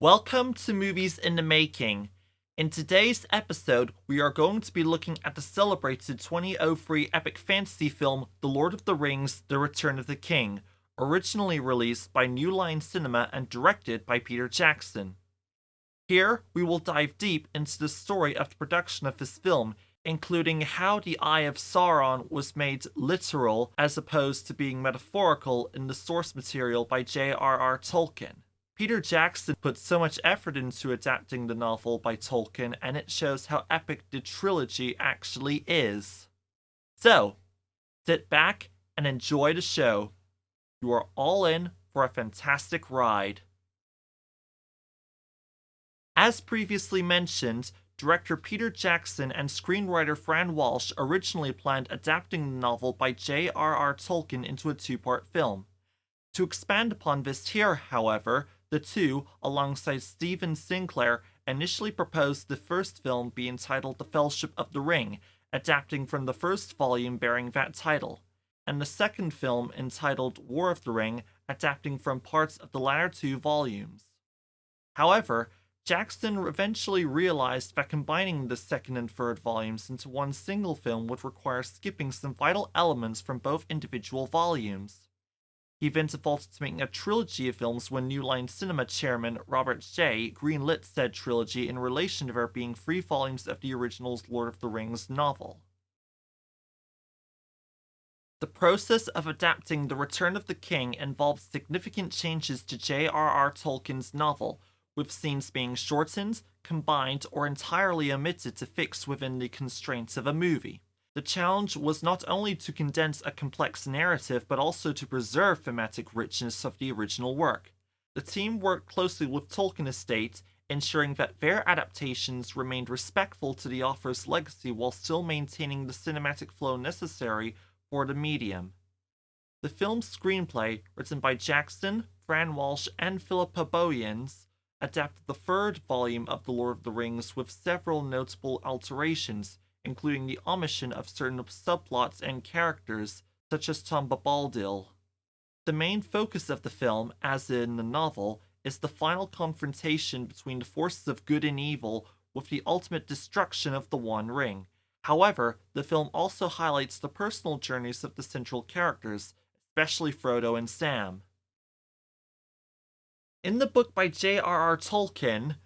Welcome to Movies in the Making. In today's episode, we are going to be looking at the celebrated 2003 epic fantasy film The Lord of the Rings: The Return of the King, originally released by New Line Cinema and directed by Peter Jackson. Here, we will dive deep into the story of the production of this film, including how the Eye of Sauron was made literal as opposed to being metaphorical in the source material by J.R.R. Tolkien. Peter Jackson put so much effort into adapting the novel by Tolkien, and it shows how epic the trilogy actually is. So, sit back and enjoy the show. You are all in for a fantastic ride. As previously mentioned, director Peter Jackson and screenwriter Fran Walsh originally planned adapting the novel by J.R.R. Tolkien into a two-part film. To expand upon this here, however, the two, alongside Stephen Sinclair, initially proposed the first film be entitled The Fellowship of the Ring, adapting from the first volume bearing that title, and the second film entitled War of the Ring, adapting from parts of the latter two volumes. However, Jackson eventually realized that combining the second and third volumes into one single film would require skipping some vital elements from both individual volumes. He then defaulted to making a trilogy of films when New Line Cinema chairman Robert J. greenlit said trilogy in relation to there being 3 volumes of the original Lord of the Rings novel. The process of adapting The Return of the King involved significant changes to J.R.R. Tolkien's novel, with scenes being shortened, combined, or entirely omitted to fix within the constraints of a movie. The challenge was not only to condense a complex narrative, but also to preserve thematic richness of the original work. The team worked closely with Tolkien Estate, ensuring that their adaptations remained respectful to the author's legacy while still maintaining the cinematic flow necessary for the medium. The film's screenplay, written by Jackson, Fran Walsh, and Philippa Boyens, adapted the third volume of The Lord of the Rings with several notable alterations, including the omission of certain subplots and characters, such as Tom Bombadil. The main focus of the film, as in the novel, is the final confrontation between the forces of good and evil with the ultimate destruction of the One Ring. However, the film also highlights the personal journeys of the central characters, especially Frodo and Sam. In the book by J.R.R. Tolkien,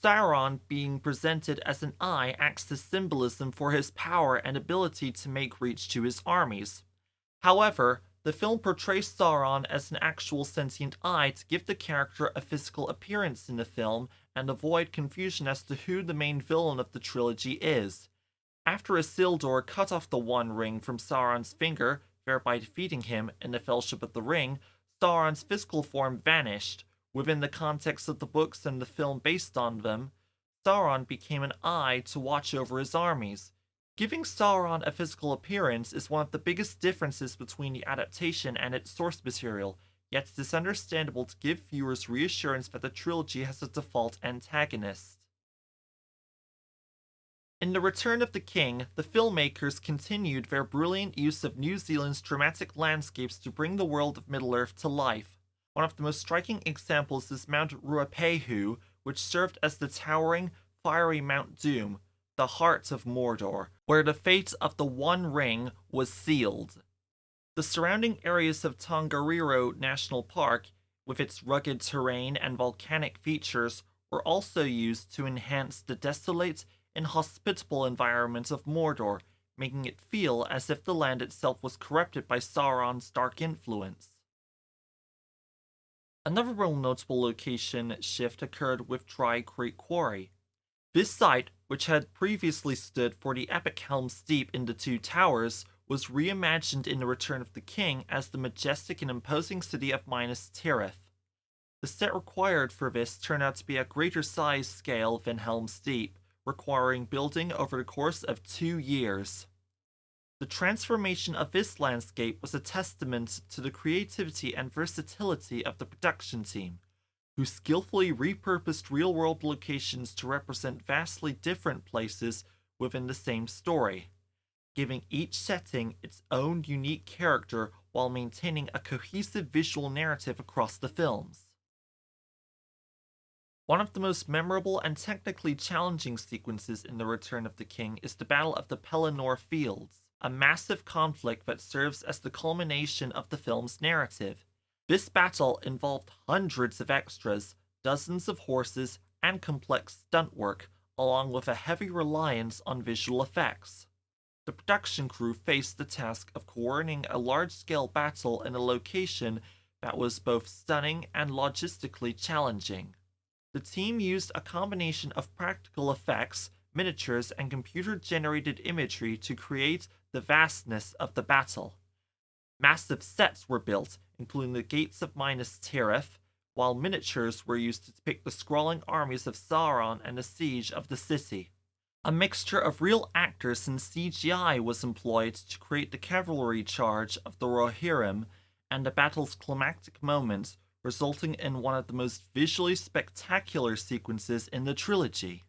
Sauron being presented as an eye acts as symbolism for his power and ability to make reach to his armies. However, the film portrays Sauron as an actual sentient eye to give the character a physical appearance in the film and avoid confusion as to who the main villain of the trilogy is. After Isildur cut off the One Ring from Sauron's finger, thereby defeating him in the Fellowship of the Ring, Sauron's physical form vanished. Within the context of the books and the film based on them, Sauron became an eye to watch over his armies. Giving Sauron a physical appearance is one of the biggest differences between the adaptation and its source material, yet it is understandable to give viewers reassurance that the trilogy has a default antagonist. In The Return of the King, the filmmakers continued their brilliant use of New Zealand's dramatic landscapes to bring the world of Middle-earth to life. One of the most striking examples is Mount Ruapehu, which served as the towering, fiery Mount Doom, the heart of Mordor, where the fate of the One Ring was sealed. The surrounding areas of Tongariro National Park, with its rugged terrain and volcanic features, were also used to enhance the desolate, inhospitable environment of Mordor, making it feel as if the land itself was corrupted by Sauron's dark influence. Another real notable location shift occurred with Dry Creek Quarry. This site, which had previously stood for the epic Helm's Deep in the Two Towers, was reimagined in The Return of the King as the majestic and imposing city of Minas Tirith. The set required for this turned out to be a greater size scale than Helm's Deep, requiring building over the course of 2 years. The transformation of this landscape was a testament to the creativity and versatility of the production team, who skillfully repurposed real-world locations to represent vastly different places within the same story, giving each setting its own unique character while maintaining a cohesive visual narrative across the films. One of the most memorable and technically challenging sequences in The Return of the King is the Battle of the Pelennor Fields, a massive conflict that serves as the culmination of the film's narrative. This battle involved hundreds of extras, dozens of horses, and complex stunt work, along with a heavy reliance on visual effects. The production crew faced the task of coordinating a large scale battle in a location that was both stunning and logistically challenging. The team used a combination of practical effects, miniatures, and computer generated imagery to create the vastness of the battle. Massive sets were built, including the gates of Minas Tirith, while miniatures were used to depict the sprawling armies of Sauron and the siege of the city. A mixture of real actors and CGI was employed to create the cavalry charge of the Rohirrim and the battle's climactic moments, resulting in one of the most visually spectacular sequences in the trilogy.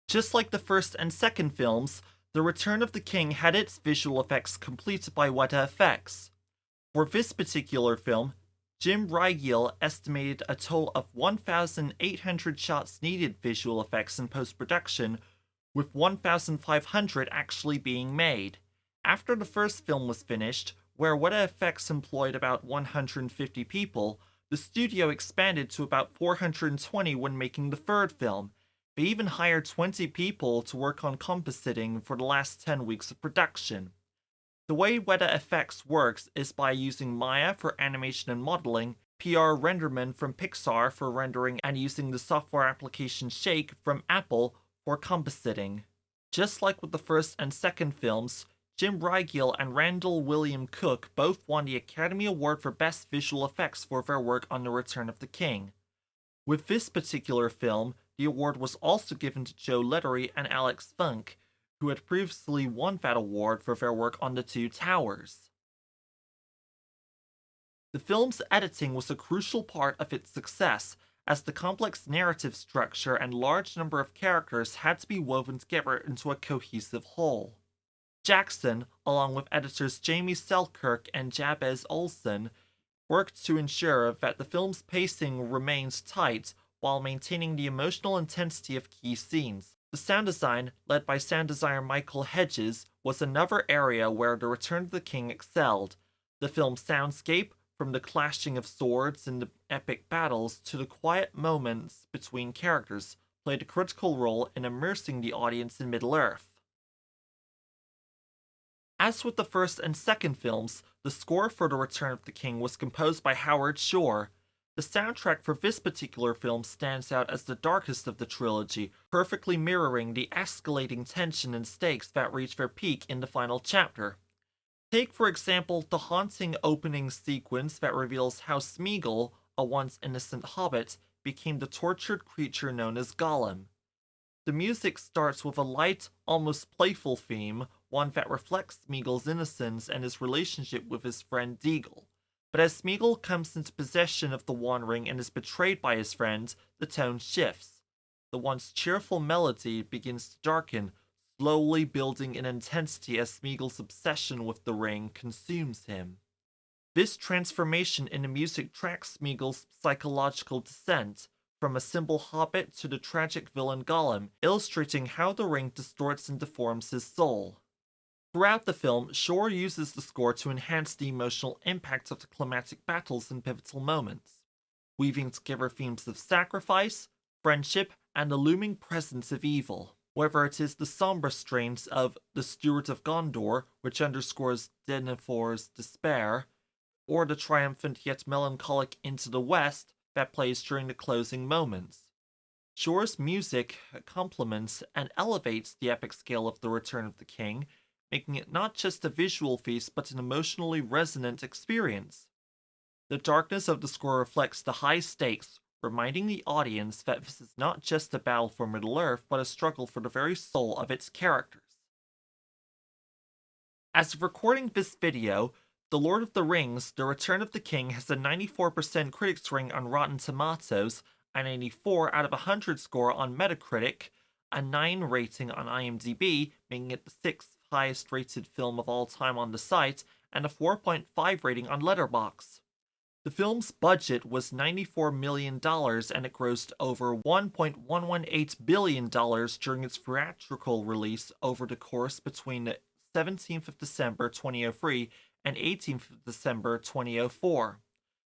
Just like the first and second films, The Return of the King had its visual effects completed by Weta Effects. For this particular film, J.R.R. estimated a total of 1,800 shots needed visual effects in post-production, with 1,500 actually being made. After the first film was finished, where Weta Effects employed about 150 people, the studio expanded to about 420 when making the third film. They even hired 20 people to work on compositing for the last 10 weeks of production. The way Weta Effects works is by using Maya for animation and modeling, PR Renderman from Pixar for rendering, and using the software application Shake from Apple for compositing. Just like with the first and second films, J.R.R. and Randall William Cook both won the Academy Award for Best Visual Effects for their work on The Return of the King. With this particular film, the award was also given to Joe Lettery and Alex Funk, who had previously won that award for their work on The Two Towers. The film's editing was a crucial part of its success, as the complex narrative structure and large number of characters had to be woven together into a cohesive whole. Jackson, along with editors Jamie Selkirk and Jabez Olson, worked to ensure that the film's pacing remains tight while maintaining the emotional intensity of key scenes. The sound design, led by sound designer Michael Hedges, was another area where The Return of the King excelled. The film's soundscape, from the clashing of swords in the epic battles to the quiet moments between characters, played a critical role in immersing the audience in Middle-earth. As with the first and second films, the score for The Return of the King was composed by Howard Shore. The soundtrack for this particular film stands out as the darkest of the trilogy, perfectly mirroring the escalating tension and stakes that reach their peak in the final chapter. Take, for example, the haunting opening sequence that reveals how Smeagol, a once innocent hobbit, became the tortured creature known as Gollum. The music starts with a light, almost playful theme, one that reflects Smeagol's innocence and his relationship with his friend Deagle. But as Smeagol comes into possession of the One Ring and is betrayed by his friend, the tone shifts. The once cheerful melody begins to darken, slowly building in intensity as Smeagol's obsession with the ring consumes him. This transformation in the music tracks Smeagol's psychological descent, from a simple hobbit to the tragic villain Gollum, illustrating how the ring distorts and deforms his soul. Throughout the film, Shore uses the score to enhance the emotional impact of the climatic battles and pivotal moments, weaving together themes of sacrifice, friendship, and the looming presence of evil. Whether it is the somber strains of The Steward of Gondor, which underscores Denethor's despair, or the triumphant yet melancholic Into the West that plays during the closing moments. Shore's music complements and elevates the epic scale of The Return of the King, making it not just a visual feast but an emotionally resonant experience. The darkness of the score reflects the high stakes, reminding the audience that this is not just a battle for Middle-earth but a struggle for the very soul of its characters. As of recording this video, The Lord of the Rings: The Return of the King has a 94% critics rating on Rotten Tomatoes, a 94 out of 100 score on Metacritic, a 9 rating on IMDb, making it the 6th highest rated film of all time on the site, and a 4.5 rating on Letterboxd. The film's budget was $94 million and it grossed over $1.118 billion during its theatrical release over the course between 17th of December 2003 and 18th of December 2004.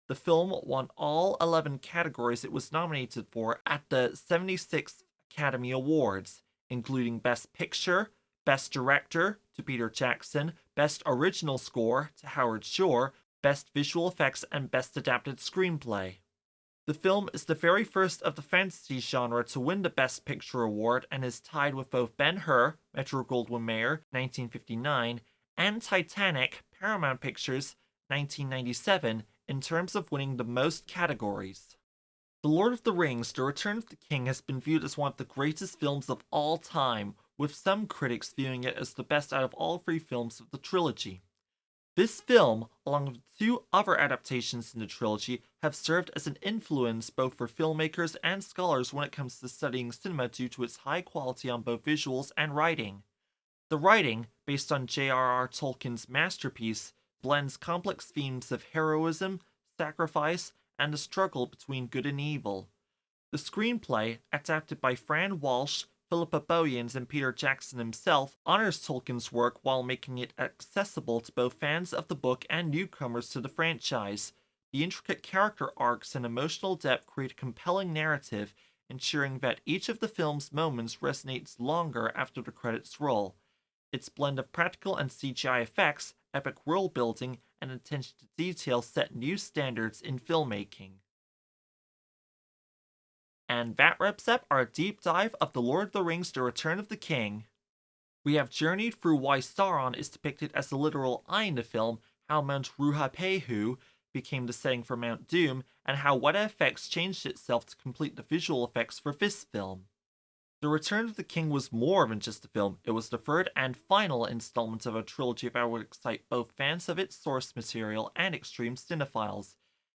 The film won all 11 categories it was nominated for at the 76th Academy Awards, including Best Picture, Best Director to Peter Jackson, Best Original Score to Howard Shore, Best Visual Effects, and Best Adapted Screenplay. The film is the very first of the fantasy genre to win the Best Picture award and is tied with both Ben-Hur, Metro-Goldwyn-Mayer, 1959, and Titanic, Paramount Pictures, 1997, in terms of winning the most categories. The Lord of the Rings: The Return of the King has been viewed as one of the greatest films of all time, with some critics viewing it as the best out of all three films of the trilogy. This film, along with two other adaptations in the trilogy, have served as an influence both for filmmakers and scholars when it comes to studying cinema due to its high quality on both visuals and writing. The writing, based on J.R.R. Tolkien's masterpiece, blends complex themes of heroism, sacrifice, and the struggle between good and evil. The screenplay, adapted by Fran Walsh, Philippa Boyens, and Peter Jackson himself, honors Tolkien's work while making it accessible to both fans of the book and newcomers to the franchise. The intricate character arcs and emotional depth create a compelling narrative, ensuring that each of the film's moments resonates longer after the credits roll. Its blend of practical and CGI effects, epic world building, and attention to detail set new standards in filmmaking. And that wraps up our deep dive of The Lord of the Rings: The Return of the King. We have journeyed through why Sauron is depicted as the literal eye in the film, how Mount Ruapehu became the setting for Mount Doom, and how Weta Effects changed itself to complete the visual effects for this film. The Return of the King was more than just a film, it was the third and final installment of a trilogy that would excite both fans of its source material and extreme cinephiles.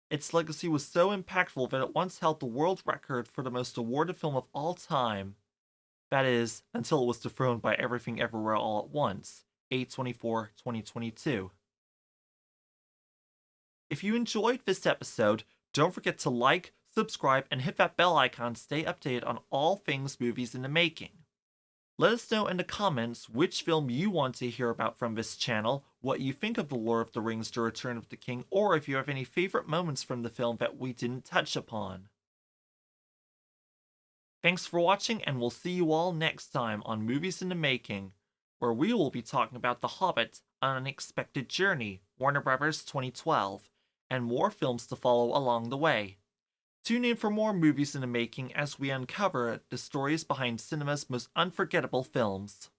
Its legacy was so impactful that it once held the world record for the most awarded film of all time. That is, until it was dethroned by Everything Everywhere All at Once, A24 2022. If you enjoyed this episode, don't forget to like, subscribe, and hit that bell icon to stay updated on all things movies in the making. Let us know in the comments which film you want to hear about from this channel, what you think of The Lord of the Rings: The Return of the King, or if you have any favorite moments from the film that we didn't touch upon. Thanks for watching, and we'll see you all next time on Movies in the Making, where we will be talking about The Hobbit: An Unexpected Journey, Warner Bros. 2012, and more films to follow along the way. Tune in for more Movies in the Making as we uncover the stories behind cinema's most unforgettable films.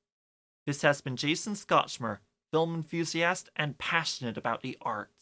This has been Jason Scotchmer, film enthusiast and passionate about the art.